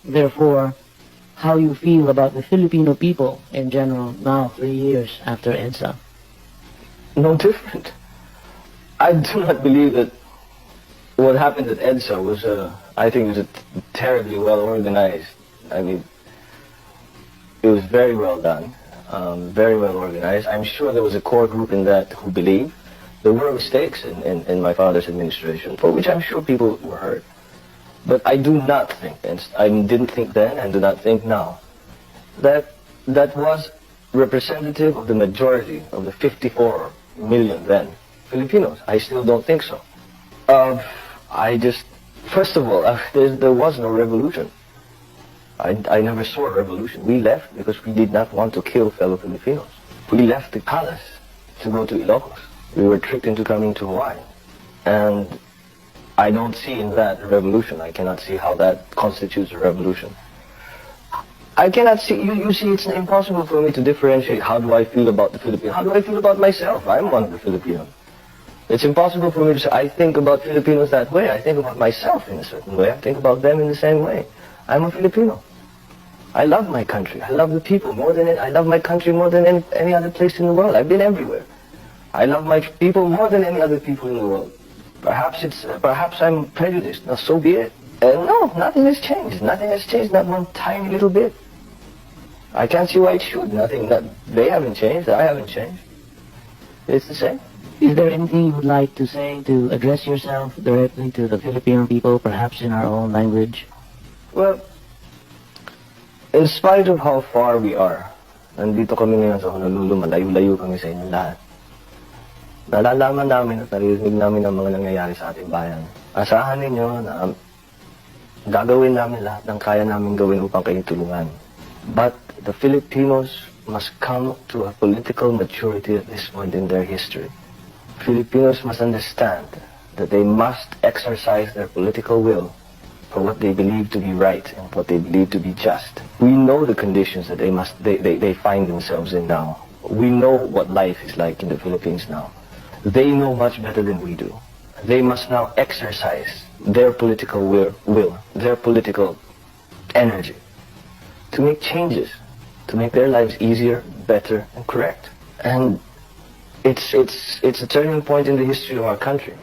therefore, how you feel about the Filipino people in general now, 3 years after EDSA? No different. I do not believe that what happened at EDSA was, I think it was terribly well organized. I mean, it was very well done, very well organized. I'm sure there was a core group in that who believed. There were mistakes in my father's administration, for which I'm sure people were hurt. But I do not think, and I didn't think then and do not think now, that that was representative of the majority of the 54 million then Filipinos. I still don't think so. First of all, there was no revolution. I never saw a revolution. We left because we did not want to kill fellow Filipinos. We left the palace to go to Ilocos. We were tricked into coming to Hawaii. And I don't see in that a revolution. I cannot see how that constitutes a revolution. I cannot see, you see, it's impossible for me to differentiate how do I feel about the Filipinos. How do I feel about myself? I'm one of the Filipinos. It's impossible for me to say, I think about Filipinos that way. I think about myself in a certain way. I think about them in the same way. I'm a Filipino. I love my country. I love the people more than I love my country more than any other place in the world. I've been everywhere. I love my people more than any other people in the world. Perhaps I'm prejudiced. Now, so be it. And no, nothing has changed. Nothing has changed, not one tiny little bit. I can't see why it should. They haven't changed. I haven't changed. It's the same. Is there anything you would like to say to address yourself directly to the Filipino people, perhaps in our own language? Well, in spite of how far we are, nandito kami ngayon sa Honolulu, malayo-layo kami sa inyo lahat. Nalalaman namin at naririnig namin ang mga nangyayari sa ating bayan. Asahan ninyo na gagawin namin lahat ng kaya namin gawin upang kayong tulungan. But the Filipinos must come to a political maturity at this point in their history. Filipinos must understand that they must exercise their political will for what they believe to be right and what they believe to be just. We know the conditions that they find themselves in now. We know what life is like in the Philippines now. They know much better than we do. They must now exercise their political will, their political energy to make changes, to make their lives easier, better, and correct. And it's a turning point in the history of our country.